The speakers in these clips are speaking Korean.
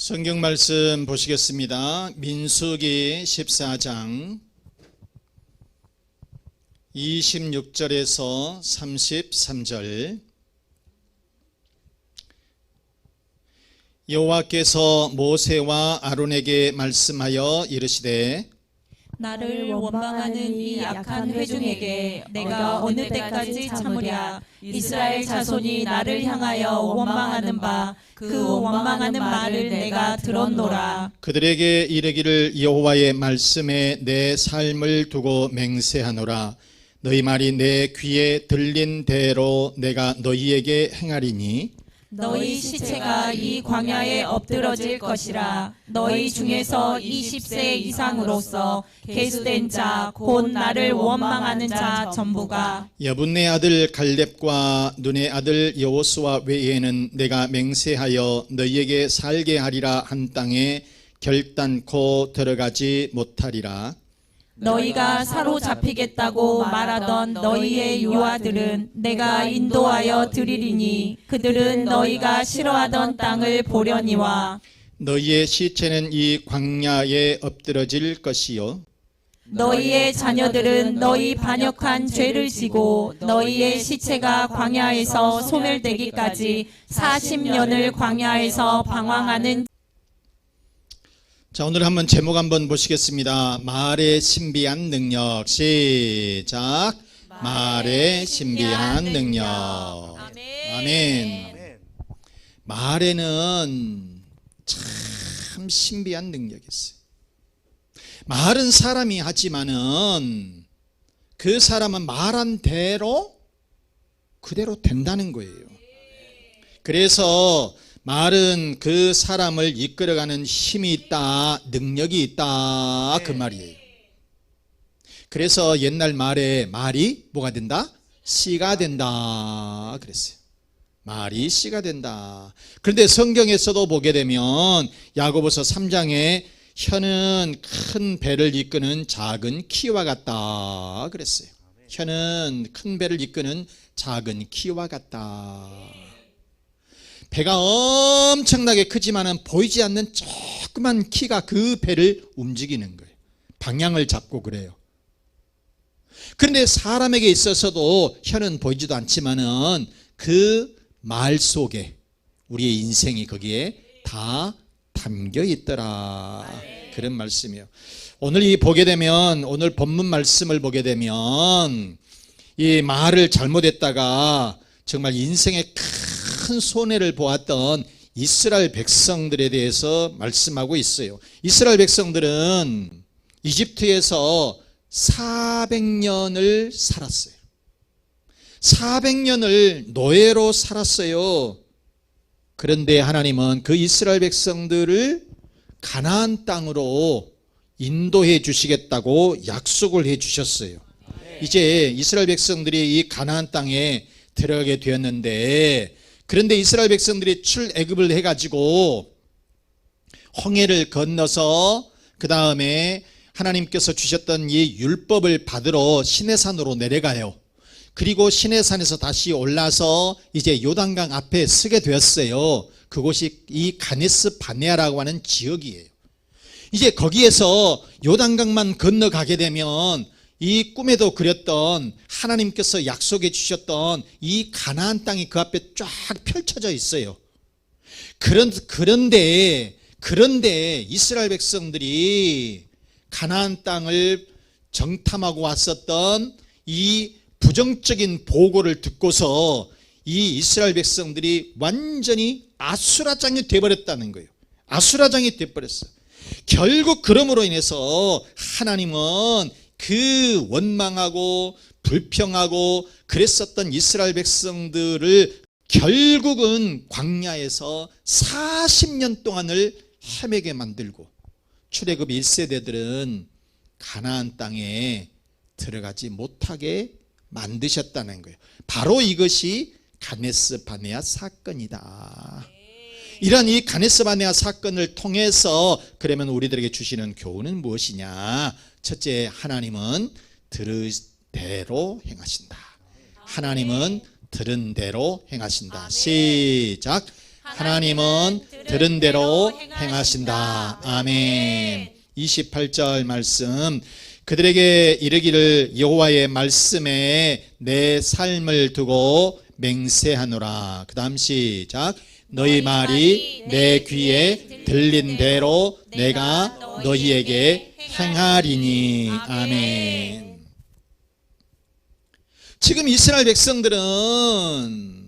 성경 말씀 보시겠습니다. 민수기 14장 26절에서 33절. 여호와께서 모세와 아론에게 말씀하여 이르시되 나를 원망하는 이 약한 회중에게 내가 어느 때까지 참으랴. 이스라엘 자손이 나를 향하여 원망하는 바 그 원망하는 말을 내가 들었노라. 그들에게 이르기를 여호와의 말씀에 내 삶을 두고 맹세하노라. 너희 말이 내 귀에 들린 대로 내가 너희에게 행하리니 너희 시체가 이 광야에 엎드러질 것이라. 너희 중에서 20세 이상으로서 계수된 자 곧 나를 원망하는 자 전부가 여분네 아들 갈렙과 눈의 아들 여호수아 외에는 내가 맹세하여 너희에게 살게 하리라 한 땅에 결단코 들어가지 못하리라. 너희가 사로잡히겠다고 말하던 너희의 유아들은 내가 인도하여 드리리니 그들은 너희가 싫어하던 땅을 보려니와 너희의 시체는 이 광야에 엎드러질 것이요 너희의 자녀들은 너희 반역한 죄를 지고 너희의 시체가 광야에서 소멸되기까지 40년을 광야에서 방황하는. 자, 오늘 한번 제목 한번 보시겠습니다. 말의 신비한 능력. 시작. 말의 신비한 능력. 아멘. 말에는 참 신비한 능력이 있어요. 말은 사람이 하지만은 그 사람은 말한 대로 그대로 된다는 거예요. 그래서 말은 그 사람을 이끌어가는 힘이 있다, 능력이 있다, 그 말이에요. 그래서 옛날 말에 말이 뭐가 된다? 씨가 된다 그랬어요. 말이 씨가 된다. 그런데 성경에서도 보게 되면 야고보서 3장에 혀는 큰 배를 이끄는 작은 키와 같다 그랬어요. 혀는 큰 배를 이끄는 작은 키와 같다. 배가 엄청나게 크지만은 보이지 않는 조그만 키가 그 배를 움직이는 거예요. 방향을 잡고 그래요. 그런데 사람에게 있어서도 혀는 보이지도 않지만은 그 말 속에 우리의 인생이 거기에 다 담겨 있더라. 그런 말씀이에요. 오늘 오늘 본문 말씀을 보게 되면 이 말을 잘못했다가 정말 인생의 큰 손해를 보았던 이스라엘 백성들에 대해서 말씀하고 있어요. 이스라엘 백성들은 이집트에서 400년을 살았어요. 400년을 노예로 살았어요. 그런데 하나님은 그 이스라엘 백성들을 가나안 땅으로 인도해 주시겠다고 약속을 해 주셨어요. 이제 이스라엘 백성들이 이 가나안 땅에 들어가게 되었는데, 그런데 이스라엘 백성들이 출애굽을 해가지고 홍해를 건너서 그 다음에 하나님께서 주셨던 이 율법을 받으러 시내산으로 내려가요. 그리고 시내산에서 다시 올라서 이제 요단강 앞에 서게 되었어요. 그곳이 이 가네스 바네아라고 하는 지역이에요. 이제 거기에서 요단강만 건너가게 되면 이 꿈에도 그렸던 하나님께서 약속해 주셨던 이 가나안 땅이 그 앞에 쫙 펼쳐져 있어요. 그런데 이스라엘 백성들이 가나안 땅을 정탐하고 왔었던 이 부정적인 보고를 듣고서 이 이스라엘 백성들이 완전히 아수라장이 되어버렸다는 거예요. 아수라장이 되어버렸어요. 결국 그러므로 인해서 하나님은 그 원망하고 불평하고 그랬었던 이스라엘 백성들을 결국은 광야에서 40년 동안을 헤매게 만들고 출애굽 1세대들은 가나안 땅에 들어가지 못하게 만드셨다는 거예요. 바로 이것이 가네스 바네아 사건이다. 이런 이 가네스 바네아 사건을 통해서 그러면 우리들에게 주시는 교훈은 무엇이냐? 첫째, 하나님은 들은 대로 행하신다. 하나님은 들은 대로 행하신다. 시작. 하나님은 들은 대로 행하신다. 아멘. 28절 말씀. 그들에게 이르기를 여호와의 말씀에 내 삶을 두고 맹세하노라. 그 다음 시작. 너희 말이 내 귀에 들린 대로 내가 너희에게 행하리니. 아멘. 지금 이스라엘 백성들은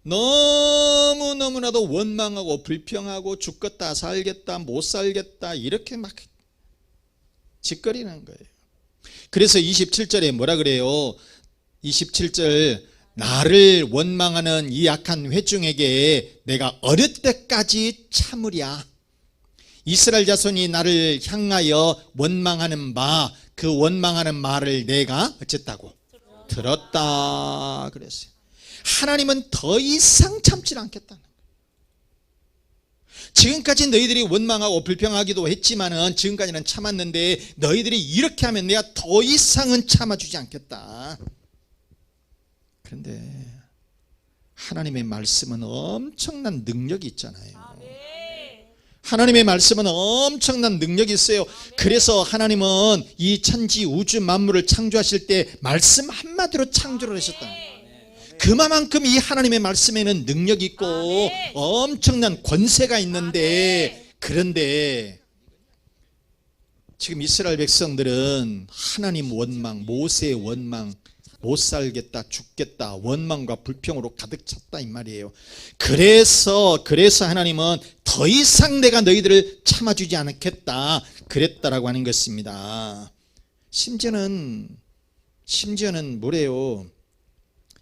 너무나도 원망하고 불평하고 죽겠다 살겠다 못 살겠다 이렇게 막 짓거리는 거예요. 그래서 27절에 뭐라 그래요? 27절 나를 원망하는 이 악한 회중에게 내가 어릴 때까지 참으랴. 이스라엘 자손이 나를 향하여 원망하는 바 그 원망하는 말을 내가 어쨌다고? 들었다 그랬어요. 하나님은 더 이상 참지 않겠다는 거예요. 지금까지 너희들이 원망하고 불평하기도 했지만은 지금까지는 참았는데 너희들이 이렇게 하면 내가 더 이상은 참아주지 않겠다. 그런데 하나님의 말씀은 엄청난 능력이 있잖아요. 하나님의 말씀은 엄청난 능력이 있어요. 그래서 하나님은 이 천지 우주 만물을 창조하실 때 말씀 한마디로 창조를 하셨다는 거예요. 그만큼 이 하나님의 말씀에는 능력이 있고 엄청난 권세가 있는데, 그런데 지금 이스라엘 백성들은 하나님 원망, 모세의 원망, 못 살겠다 죽겠다 원망과 불평으로 가득 찼다 이 말이에요. 그래서 하나님은 더 이상 내가 너희들을 참아주지 않겠다 그랬다라고 하는 것입니다. 심지어는 뭐래요?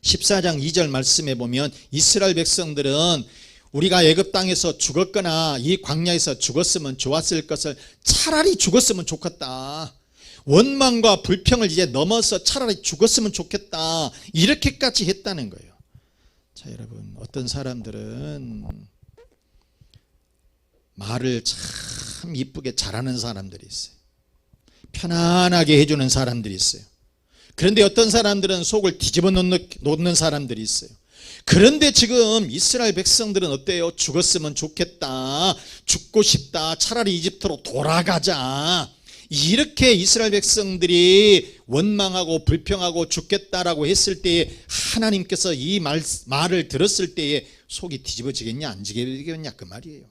14장 2절 말씀에 보면 이스라엘 백성들은 우리가 애굽 땅에서 죽었거나 이 광야에서 죽었으면 좋았을 것을 차라리 죽었으면 좋겠다. 원망과 불평을 이제 넘어서 차라리 죽었으면 좋겠다. 이렇게까지 했다는 거예요. 자, 여러분, 어떤 사람들은 말을 참 이쁘게 잘하는 사람들이 있어요. 편안하게 해주는 사람들이 있어요. 그런데 어떤 사람들은 속을 뒤집어 놓는 사람들이 있어요. 그런데 지금 이스라엘 백성들은 어때요? 죽었으면 좋겠다. 죽고 싶다. 차라리 이집트로 돌아가자. 이렇게 이스라엘 백성들이 원망하고 불평하고 죽겠다라고 했을 때에 하나님께서 이 말을 들었을 때에 속이 뒤집어지겠냐 안 뒤집어지겠냐 그 말이에요.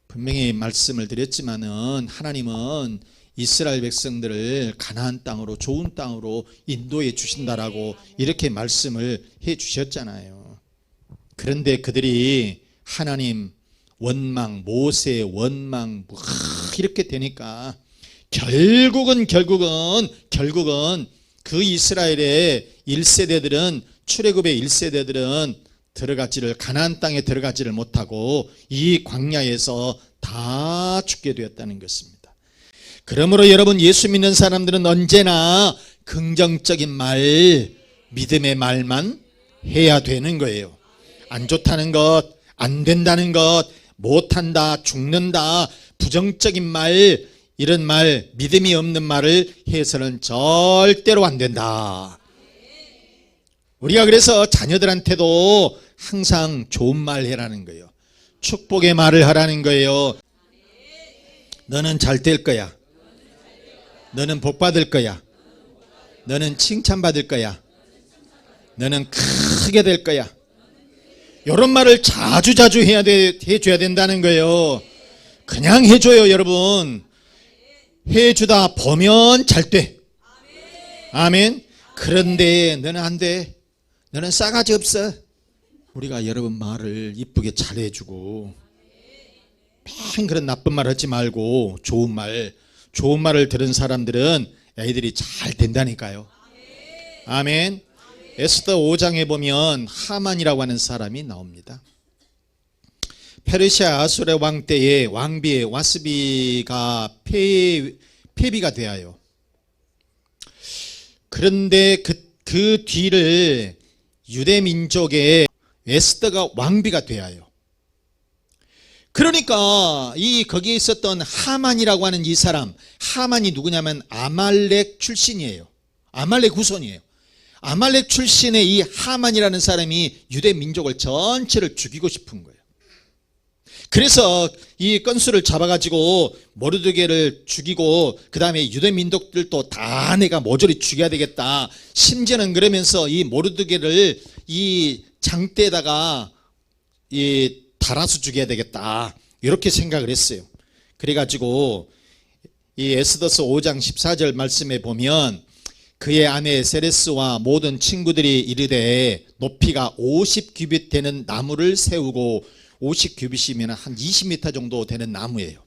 분명히 말씀을 드렸지만은 하나님은 이스라엘 백성들을 가나안 땅으로 좋은 땅으로 인도해 주신다라고 이렇게 말씀을 해 주셨잖아요. 그런데 그들이 하나님 원망, 모세 원망 이렇게 되니까 결국은 그 이스라엘의 1세대들은 출애굽의 1세대들은 가나안 땅에 들어가지를 못하고 이 광야에서 다 죽게 되었다는 것입니다. 그러므로 여러분, 예수 믿는 사람들은 언제나 긍정적인 말, 믿음의 말만 해야 되는 거예요. 안 좋다는 것, 안 된다는 것, 못한다, 죽는다, 부정적인 말, 이런 말, 믿음이 없는 말을 해서는 절대로 안 된다. 우리가 그래서 자녀들한테도 항상 좋은 말 해라는 거예요. 축복의 말을 하라는 거예요. 너는 잘 될 거야. 너는 복 받을 거야. 너는 칭찬받을 거야. 너는 크게 될 거야. 이런 말을 자주 해줘야 된다는 거예요. 그냥 해줘요, 여러분. 해주다 보면 잘 돼. 아멘. 그런데 너는 안 돼. 너는 싸가지 없어. 우리가 여러분 말을 이쁘게 잘해주고 맹 그런 나쁜 말 하지 말고 좋은 말을 들은 사람들은 애들이 잘 된다니까요. 아멘. 에스더 5장에 보면 하만이라고 하는 사람이 나옵니다. 페르시아 아수르 왕 때에 왕비 와스비가 폐비가 되어요. 그런데 그 뒤를 유대 민족의 에스더가 왕비가 되어요. 그러니까 거기에 있었던 하만이라고 하는 이 사람, 하만이 누구냐면 아말렉 출신이에요. 아말렉 후손이에요. 아말렉 출신의 이 하만이라는 사람이 유대 민족을 전체를 죽이고 싶은 거예요. 그래서 이 건수를 잡아가지고 모르드게를 죽이고 그 다음에 유대 민족들도 다 내가 모조리 죽여야 되겠다. 심지어는 그러면서 이 모르드게를 이 장대에다가 달아서 죽여야 되겠다. 이렇게 생각을 했어요. 그래가지고 이 에스더서 5장 14절 말씀에 보면 그의 아내 세레스와 모든 친구들이 이르되 높이가 50규빗 되는 나무를 세우고 50규빗이면 한 20m 정도 되는 나무예요.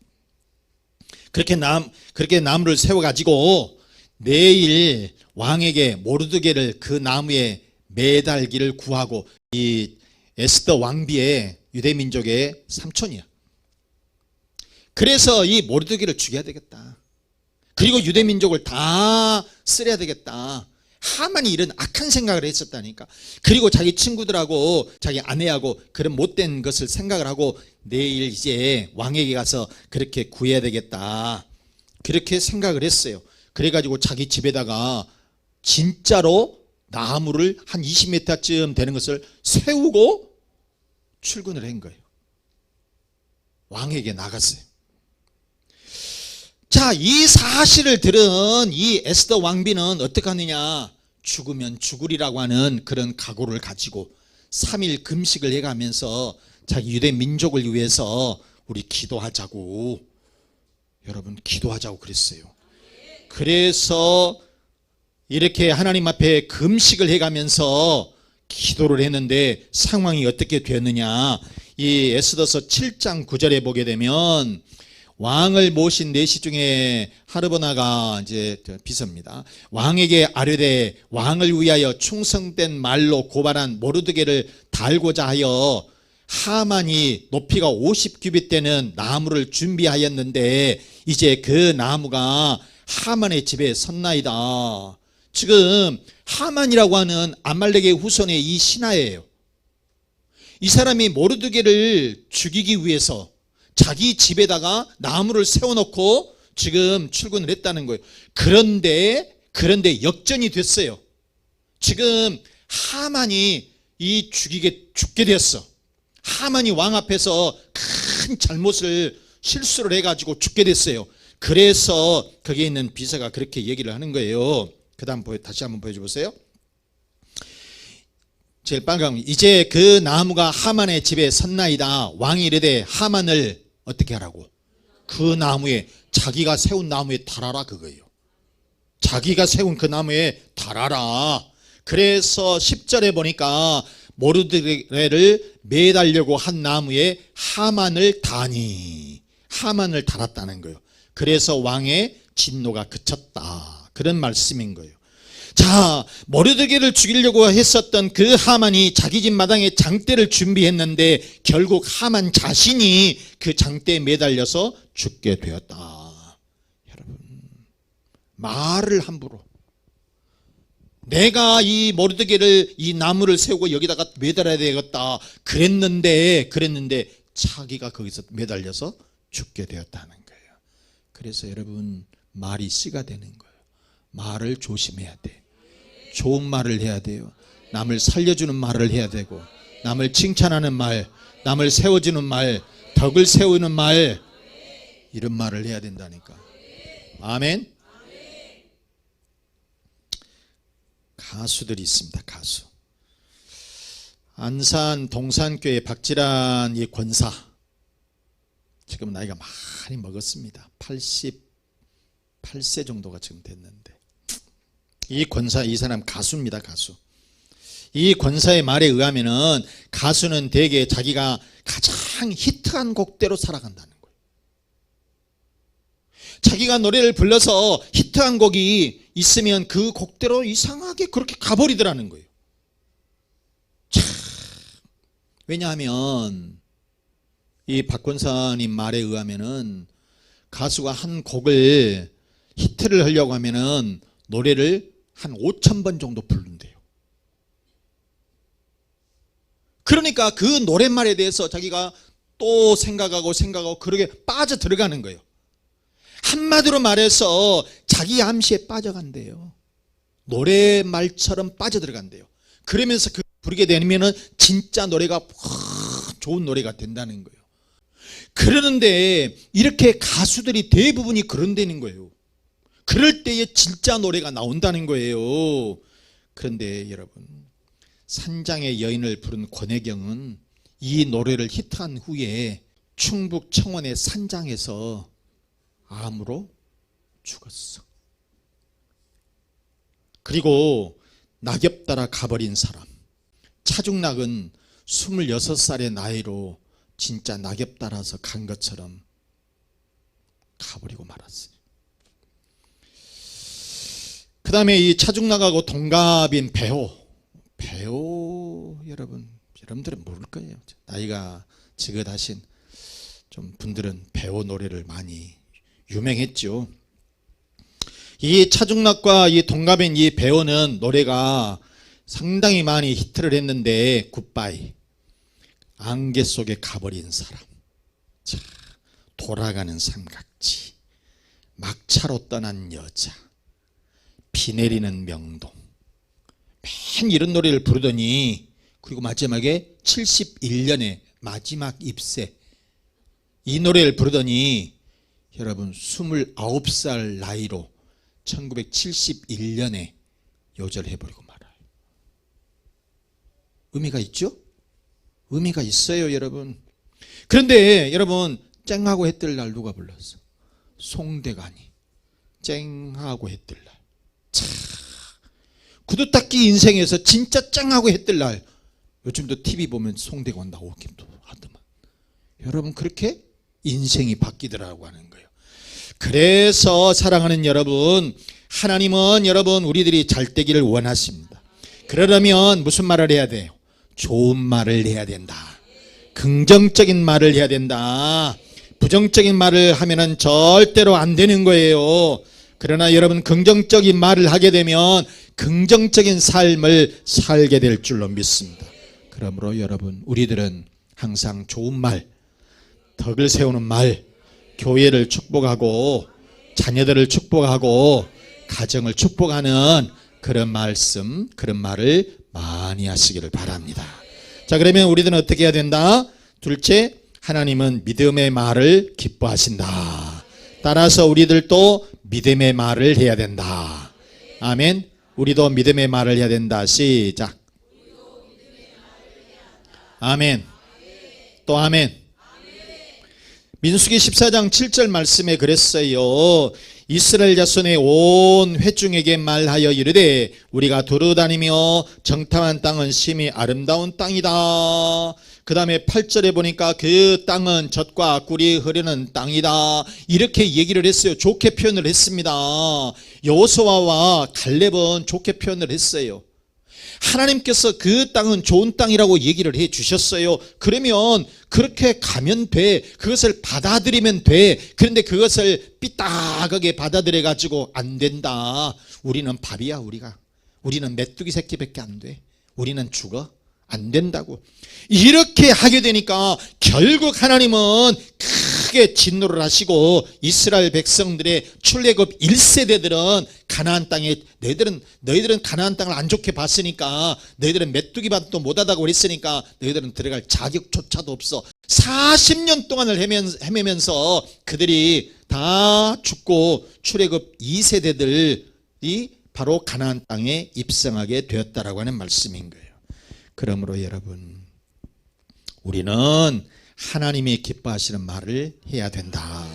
그렇게 나무를 세워가지고 내일 왕에게 모르드게를 그 나무에 매달기를 구하고, 이 에스더 왕비의 유대민족의 삼촌이야. 그래서 이 모르드게를 죽여야 되겠다. 그리고 유대민족을 다 쓰려야 되겠다. 하만이 이런 악한 생각을 했었다니까. 그리고 자기 친구들하고 자기 아내하고 그런 못된 것을 생각을 하고 내일 이제 왕에게 가서 그렇게 구해야 되겠다. 그렇게 생각을 했어요. 그래가지고 자기 집에다가 진짜로 나무를 한 20m쯤 되는 것을 세우고 출근을 한 거예요. 왕에게 나갔어요. 자, 이 사실을 들은 이 에스더 왕비는 어떻게 하느냐, 죽으면 죽으리라고 하는 그런 각오를 가지고 3일 금식을 해가면서 자기 유대 민족을 위해서 우리 기도하자고, 여러분 기도하자고 그랬어요. 그래서 이렇게 하나님 앞에 금식을 해가면서 기도를 했는데 상황이 어떻게 되었느냐, 이 에스더서 7장 9절에 보게 되면 왕을 모신 내시 중에 하르보나가 이제 비서입니다. 왕에게 아뢰되 왕을 위하여 충성된 말로 고발한 모르드게를 달고자 하여 하만이 높이가 50규빗 되는 나무를 준비하였는데 이제 그 나무가 하만의 집에 섰나이다. 지금 하만이라고 하는 아말렉의 후손의 이 신하예요. 이 사람이 모르드게를 죽이기 위해서 자기 집에다가 나무를 세워놓고 지금 출근을 했다는 거예요. 그런데 역전이 됐어요. 지금 하만이 죽게 됐어. 하만이 왕 앞에서 큰 실수를 해가지고 죽게 됐어요. 그래서 거기에 있는 비서가 그렇게 얘기를 하는 거예요. 그 다음 다시 한번 보여줘 보세요. 제일 빨간, 이제 그 나무가 하만의 집에 섰나이다. 왕이 이르되 하만을 어떻게 하라고? 그 나무에, 자기가 세운 나무에 달아라, 그거예요. 자기가 세운 그 나무에 달아라. 그래서 10절에 보니까 모르드게를 매달려고 한 나무에 하만을 달았다는 거예요. 그래서 왕의 진노가 그쳤다, 그런 말씀인 거예요. 자, 모르드게를 죽이려고 했었던 그 하만이 자기 집 마당에 장대를 준비했는데 결국 하만 자신이 그 장대에 매달려서 죽게 되었다. 여러분, 말을 함부로, 내가 이 모르드게를, 이 나무를 세우고 여기다가 매달아야 되겠다 그랬는데 자기가 거기서 매달려서 죽게 되었다는 거예요. 그래서 여러분, 말이 씨가 되는 거예요. 말을 조심해야 돼. 좋은 말을 해야 돼요. 남을 살려주는 말을 해야 되고, 남을 칭찬하는 말, 남을 세워주는 말, 덕을 세우는 말, 이런 말을 해야 된다니까. 아멘. 가수들이 있습니다. 가수. 안산 동산교회 박지란 이 권사, 지금 나이가 많이 먹었습니다. 88세 정도가 지금 됐는데, 이 권사, 이 사람 가수입니다. 가수. 이 권사의 말에 의하면은 가수는 대개 자기가 가장 히트한 곡대로 살아간다는 거예요. 자기가 노래를 불러서 히트한 곡이 있으면 그 곡대로 이상하게 그렇게 가버리더라는 거예요. 참, 왜냐하면 이 박 권사님 말에 의하면은 가수가 한 곡을 히트를 하려고 하면은 노래를 한 5,000번 정도 부른대요. 그러니까 그 노랫말에 대해서 자기가 또 생각하고 그러게 빠져 들어가는 거예요. 한마디로 말해서 자기 암시에 빠져간대요. 노래말처럼 빠져들어간대요. 그러면서 그 부르게 되면은 진짜 노래가 좋은 노래가 된다는 거예요. 그러는데 이렇게 가수들이 대부분이 그런다는 거예요. 그럴 때에 진짜 노래가 나온다는 거예요. 그런데 여러분, 산장의 여인을 부른 권혜경은 이 노래를 히트한 후에 충북 청원의 산장에서 암으로 죽었어. 그리고 낙엽 따라 가버린 사람, 차중락은 26살의 나이로 진짜 낙엽 따라서 간 것처럼 가버리고 말았어요. 그 다음에 이 차중락하고 동갑인 배우 여러분들은 모를 거예요. 나이가 지긋하신 좀 분들은 배우 노래를 많이 유명했죠. 이 차중락과 이 동갑인 이 배우는 노래가 상당히 많이 히트를 했는데, 굿바이, 안개 속에 가버린 사람, 자, 돌아가는 삼각지, 막차로 떠난 여자, 비 내리는 명동, 맨 이런 노래를 부르더니, 그리고 마지막에 71년에 마지막 입새, 이 노래를 부르더니 여러분 29살 나이로 1971년에 요절해버리고 말아요. 의미가 있죠? 의미가 있어요, 여러분. 그런데 여러분, 쨍하고 해뜰 날 누가 불렀어? 송대관이. 쨍하고 해뜰 날. 차, 구두 닦기 인생에서 진짜 쨍하고 해뜰 날. 요즘도 TV 보면 송대관 나오기도 하더만. 여러분, 그렇게 인생이 바뀌더라고 하는 거예요. 그래서 사랑하는 여러분, 하나님은 여러분 우리들이 잘 되기를 원하십니다. 그러려면 무슨 말을 해야 돼요? 좋은 말을 해야 된다. 긍정적인 말을 해야 된다. 부정적인 말을 하면은 절대로 안 되는 거예요. 그러나 여러분, 긍정적인 말을 하게 되면 긍정적인 삶을 살게 될 줄로 믿습니다. 그러므로 여러분, 우리들은 항상 좋은 말, 덕을 세우는 말, 교회를 축복하고 자녀들을 축복하고 가정을 축복하는 그런 말씀, 그런 말을 많이 하시기를 바랍니다. 자, 그러면 우리들은 어떻게 해야 된다? 둘째, 하나님은 믿음의 말을 기뻐하신다. 따라서 우리들도 믿음의 말을 해야 된다. 아멘. 우리도 믿음의 말을 해야 된다. 시작. 아멘. 또 아멘. 민수기 14장 7절 말씀에 그랬어요. 이스라엘 자손의 온 회중에게 말하여 이르되 우리가 두루다니며 정탐한 땅은 심히 아름다운 땅이다. 그 다음에 8절에 보니까 그 땅은 젖과 꿀이 흐르는 땅이다. 이렇게 얘기를 했어요. 좋게 표현을 했습니다. 여호수아와 갈렙은 좋게 표현을 했어요. 하나님께서 그 땅은 좋은 땅이라고 얘기를 해 주셨어요. 그러면 그렇게 가면 돼. 그것을 받아들이면 돼. 그런데 그것을 삐딱하게 받아들여 가지고 안 된다. 우리는 밥이야. 우리는 메뚜기 새끼밖에 안 돼. 우리는 죽어. 안 된다고. 이렇게 하게 되니까 결국 하나님은 크게 진노를 하시고 이스라엘 백성들의 출애굽 1세대들은 가나안 땅에 너희들은 가나안 땅을 안 좋게 봤으니까, 너희들은 메뚜기 밭도 못하다고 그랬으니까 너희들은 들어갈 자격조차도 없어. 40년 동안을 헤매면서 그들이 다 죽고 출애굽 2세대들이 바로 가나안 땅에 입성하게 되었다라고 하는 말씀인 거예요. 그러므로 여러분, 우리는 하나님이 기뻐하시는 말을 해야 된다.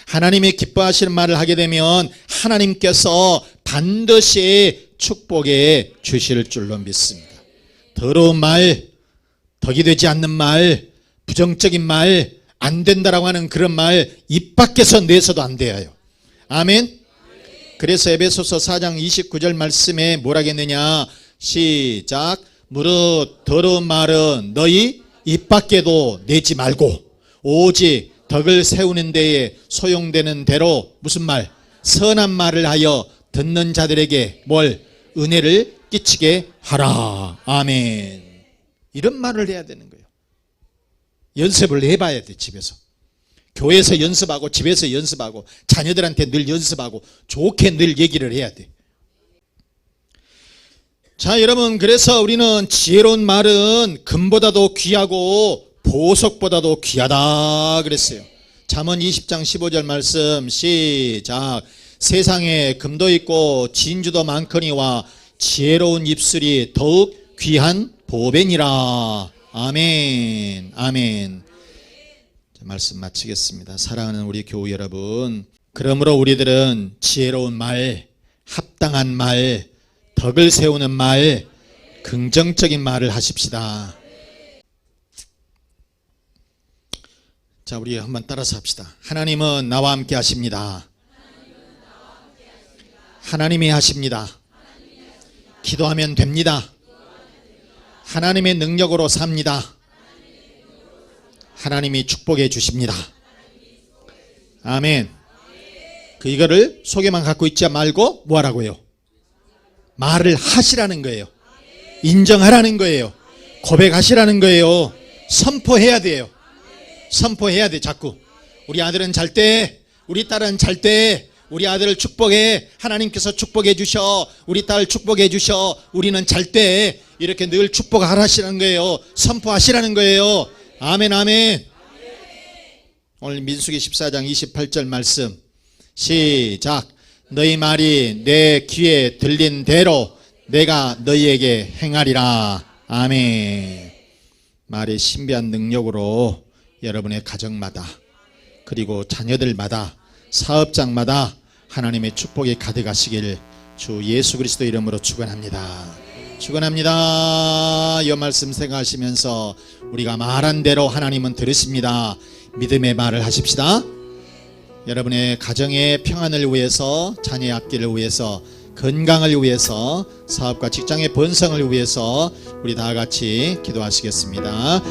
하나님이 기뻐하시는 말을 하게 되면 하나님께서 반드시 축복해 주실 줄로 믿습니다. 더러운 말, 덕이 되지 않는 말, 부정적인 말, 안 된다라고 하는 그런 말 입 밖에서 내서도 안 돼요. 아멘. 그래서 에베소서 4장 29절 말씀에 뭐라겠느냐? 시작. 무릇 더러운 말은 너희 입 밖에도 내지 말고 오직 덕을 세우는 데에 소용되는 대로, 무슨 말? 선한 말을 하여 듣는 자들에게 뭘? 은혜를 끼치게 하라. 아멘. 이런 말을 해야 되는 거예요. 연습을 해봐야 돼. 집에서, 교회에서 연습하고 집에서 연습하고 자녀들한테 늘 연습하고 좋게 늘 얘기를 해야 돼. 자, 여러분, 그래서 우리는 지혜로운 말은 금보다도 귀하고 보석보다도 귀하다 그랬어요. 잠언 20장 15절 말씀 시작. 세상에 금도 있고 진주도 많거니와 지혜로운 입술이 더욱 귀한 보배니라. 아멘. 아멘. 자, 말씀 마치겠습니다. 사랑하는 우리 교우 여러분, 그러므로 우리들은 지혜로운 말, 합당한 말, 덕을 세우는 말, 긍정적인 말을 하십시다. 자, 우리 한번 따라서 합시다. 하나님은 나와 함께 하십니다. 하나님이 하십니다. 기도하면 됩니다. 하나님의 능력으로 삽니다. 하나님이 축복해 주십니다. 아멘. 이거를 속에만 갖고 있지 말고 뭐 하라고요? 말을 하시라는 거예요. 인정하라는 거예요. 고백하시라는 거예요. 선포해야 돼요. 선포해야 돼. 자꾸 우리 아들은 잘 때, 우리 딸은 잘 때, 우리 아들을 축복해, 하나님께서 축복해 주셔, 우리 딸 축복해 주셔, 우리는 잘 때, 이렇게 늘 축복하시라는 거예요. 선포하시라는 거예요. 아멘. 아멘. 오늘 민수기 14장 28절 말씀 시작. 너희 말이 내 귀에 들린 대로 내가 너희에게 행하리라. 아멘. 말의 신비한 능력으로 여러분의 가정마다, 그리고 자녀들마다, 사업장마다 하나님의 축복이 가득하시길 주 예수 그리스도 이름으로 축원합니다. 축원합니다. 이 말씀 생각하시면서 우리가 말한 대로 하나님은 들으십니다. 믿음의 말을 하십시다. 여러분의 가정의 평안을 위해서, 자녀의 앞길을 위해서, 건강을 위해서, 사업과 직장의 번성을 위해서 우리 다 같이 기도하시겠습니다.